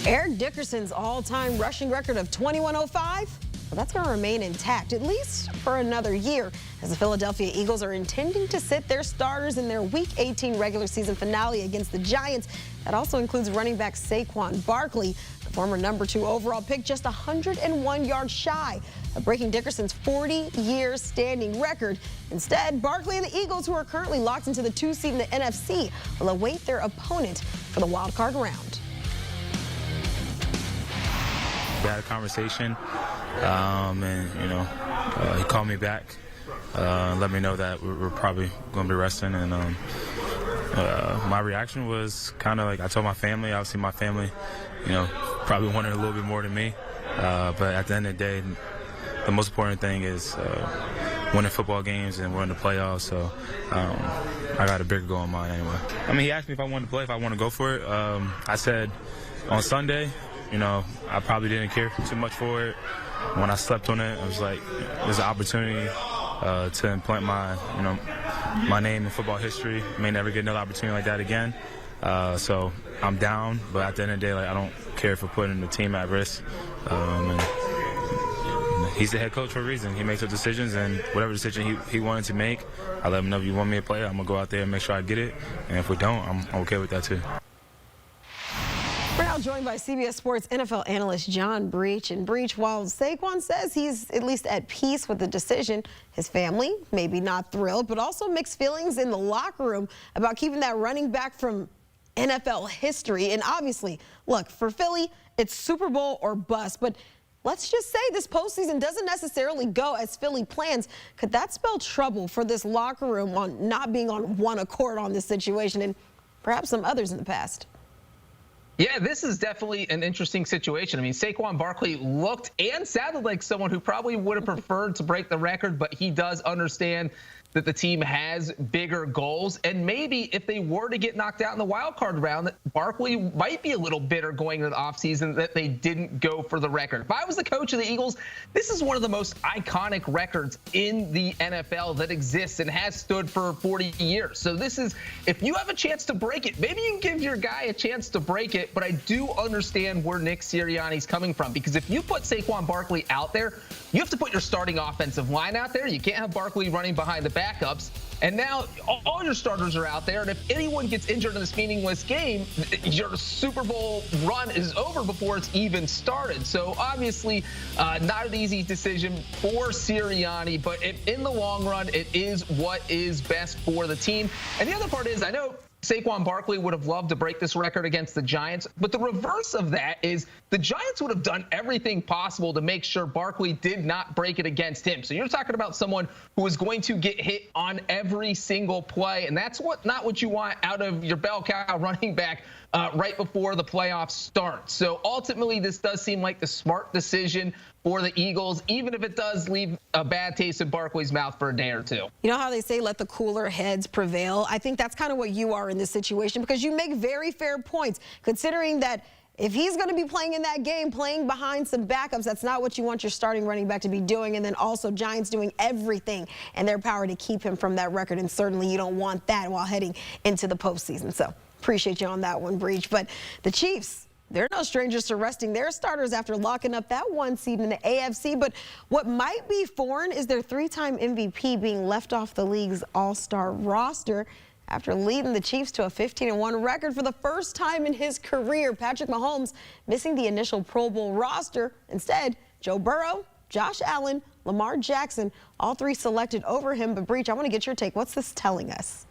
Eric Dickerson's all-time rushing record of 2105, well, that's going to remain intact, at least for another year, as the Philadelphia Eagles are intending to sit their starters in their Week 18 regular season finale against the Giants. That also includes running back Saquon Barkley, the former #2 overall pick, just 101 yards shy of breaking Dickerson's 40-year standing record. Instead, Barkley and the Eagles, who are currently locked into the 2 seed in the NFC, will await their opponent for the wild card round. We had a conversation, and he called me back, let me know that we're probably going to be resting, and my reaction was kind of like I told my family. Obviously, my family, probably wanted a little bit more than me, but at the end of the day, the most important thing is winning football games, and we're in the playoffs, so I got a bigger goal in mind anyway. I mean, he asked me if I wanted to play, if I want to go for it. I said on Sunday, I probably didn't care too much for it. When I slept on it, I was like, there's an opportunity to implant my name in football history. I may never get another opportunity like that again. So I'm down, but at the end of the day, I don't care for putting the team at risk. And he's the head coach for a reason. He makes the decisions, and whatever decision he wanted to make, I let him know if you want me to play, I'm going to go out there and make sure I get it. And if we don't, I'm okay with that too. We're now joined by CBS Sports NFL analyst John Breech. And Breech, while Saquon says he's at least at peace with the decision, his family maybe not thrilled, but also mixed feelings in the locker room about keeping that running back from NFL history. And obviously, look, for Philly, it's Super Bowl or bust. But let's just say this postseason doesn't necessarily go as Philly plans. Could that spell trouble for this locker room on not being on one accord on this situation, and perhaps some others in the past? Yeah, this is definitely an interesting situation. I mean, Saquon Barkley looked and sounded like someone who probably would have preferred to break the record, but he does understand that the team has bigger goals. And maybe if they were to get knocked out in the wild card round, Barkley might be a little bitter going into the offseason that they didn't go for the record. If I was the coach of the Eagles, this is one of the most iconic records in the NFL that exists and has stood for 40 years. So this is, if you have a chance to break it, maybe you can give your guy a chance to break it. But I do understand where Nick Sirianni's coming from, because if you put Saquon Barkley out there, you have to put your starting offensive line out there. You can't have Barkley running behind the backups. And now all your starters are out there. And if anyone gets injured in this meaningless game, your Super Bowl run is over before it's even started. So obviously not an easy decision for Sirianni, but in the long run, it is what is best for the team. And the other part is, I know Saquon Barkley would have loved to break this record against the Giants, but the reverse of that is the Giants would have done everything possible to make sure Barkley did not break it against him. So you're talking about someone who is going to get hit on every single play, and that's not what you want out of your bell cow running back right before the playoffs start. So ultimately, this does seem like the smart decision for the Eagles, even if it does leave a bad taste in Barkley's mouth for a day or two. You know how they say let the cooler heads prevail? I think that's kind of what you are in this situation, because you make very fair points, considering that if he's going to be playing in that game, playing behind some backups, that's not what you want your starting running back to be doing. And then also Giants doing everything in their power to keep him from that record. And certainly you don't want that while heading into the postseason. So appreciate you on that one, Breech. But the Chiefs, they're no strangers to resting their starters after locking up that 1 seed in the AFC. But what might be foreign is their 3-time MVP being left off the league's all-star roster after leading the Chiefs to a 15-1 record for the first time in his career. Patrick Mahomes missing the initial Pro Bowl roster. Instead, Joe Burrow, Josh Allen, Lamar Jackson, all three selected over him. But Breech, I want to get your take. What's this telling us?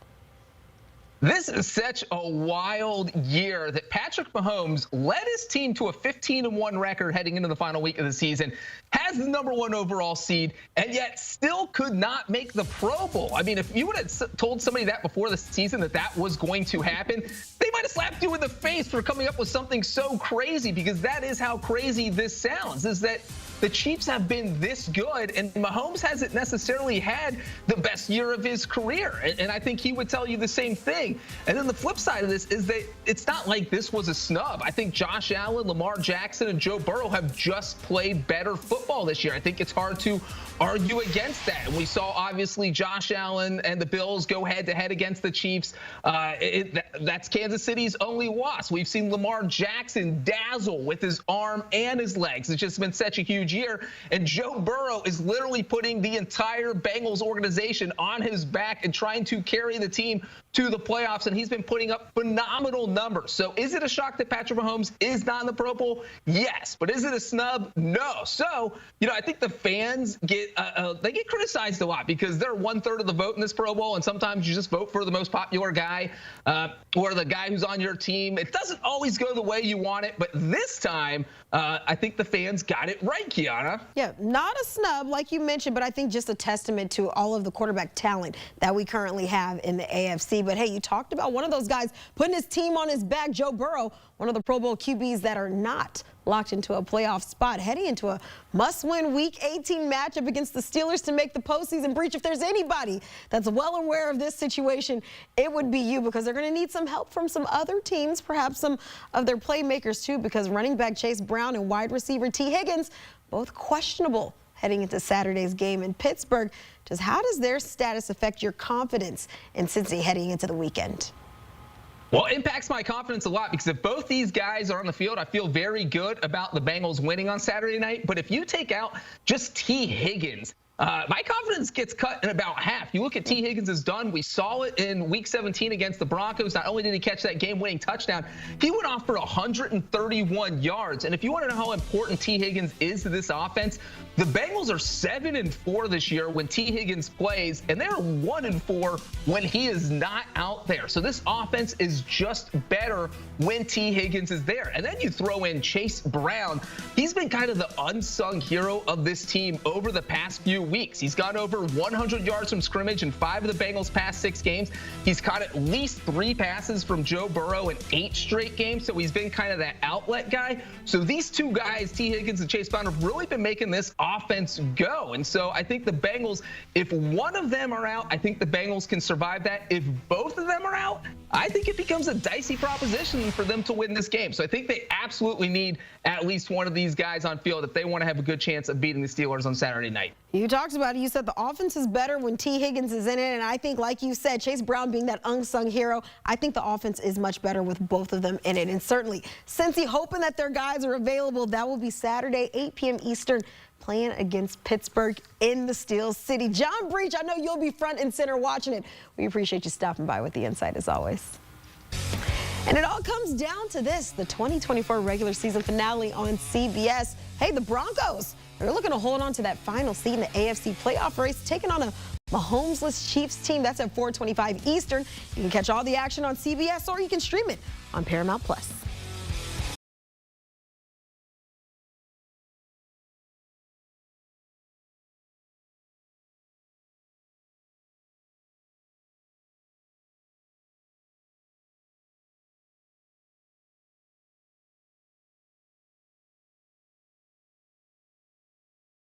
This is such a wild year that Patrick Mahomes led his team to a 15-1 record heading into the final week of the season, has the #1 overall seed, and yet still could not make the Pro Bowl. I mean, if you would have told somebody that before the season that was going to happen, they might have slapped you in the face for coming up with something so crazy, because that is how crazy this sounds, is that the Chiefs have been this good, and Mahomes hasn't necessarily had the best year of his career. And I think he would tell you the same thing. And then the flip side of this is that it's not like this was a snub. I think Josh Allen, Lamar Jackson, and Joe Burrow have just played better football this year. I think it's hard to argue against that. And we saw, obviously, Josh Allen and the Bills go head-to-head against the Chiefs. That's Kansas City's only loss. We've seen Lamar Jackson dazzle with his arm and his legs. It's just been such a huge year. And Joe Burrow is literally putting the entire Bengals organization on his back and trying to carry the team to the playoffs, and he's been putting up phenomenal numbers. So is it a shock that Patrick Mahomes is not in the Pro Bowl? Yes. But is it a snub? No. So, I think the fans get criticized a lot because they're 1/3 of the vote in this Pro Bowl, and sometimes you just vote for the most popular guy or the guy who's on your team. It doesn't always go the way you want it, but this time I think the fans got it right, Kiana. Yeah, not a snub like you mentioned, but I think just a testament to all of the quarterback talent that we currently have in the AFC. But hey, you talked about one of those guys putting his team on his back, Joe Burrow, one of the Pro Bowl QBs that are not locked into a playoff spot, heading into a must-win Week 18 matchup against the Steelers to make the postseason. Breach, if there's anybody that's well aware of this situation, it would be you, because they're going to need some help from some other teams, perhaps some of their playmakers too, because running back Chase Brown and wide receiver T. Higgins, both questionable heading into Saturday's game in Pittsburgh. Just how does their status affect your confidence in Cincy heading into the weekend? Well, it impacts my confidence a lot, because if both these guys are on the field, I feel very good about the Bengals winning on Saturday night. But if you take out just T. Higgins, my confidence gets cut in about half. You look at T. Higgins is done. We saw it in Week 17 against the Broncos. Not only did he catch that game-winning touchdown, he went off for 131 yards. And if you want to know how important T. Higgins is to this offense, the Bengals are 7-4 this year when T. Higgins plays, and they're 1-4 when he is not out there. So this offense is just better when T. Higgins is there. And then you throw in Chase Brown. He's been kind of the unsung hero of this team over the past few weeks. He's got over 100 yards from scrimmage in 5 of the Bengals' past 6 games. He's caught at least 3 passes from Joe Burrow in 8 straight games, so he's been kind of that outlet guy. So these two guys, T. Higgins and Chase Brown, have really been making this offense go. And so I think the Bengals, if one of them are out, I think the Bengals can survive that. If both of them are out, I think it becomes a dicey proposition for them to win this game. So I think they absolutely need at least one of these guys on field if they want to have a good chance of beating the Steelers on Saturday night. You talked about it. You said the offense is better when T. Higgins is in it. And I think, like you said, Chase Brown being that unsung hero, I think the offense is much better with both of them in it. And certainly, Cincy hoping that their guys are available. That will be Saturday, 8 p.m. Eastern, playing against Pittsburgh in the Steel City. John Breech, I know you'll be front and center watching it. We appreciate you stopping by with the insight as always. And it all comes down to this, the 2024 regular season finale on CBS. Hey, the Broncos, they're looking to hold on to that final seed in the AFC playoff race, taking on a Mahomes-less Chiefs team. That's at 4:25 Eastern. You can catch all the action on CBS, or you can stream it on Paramount+.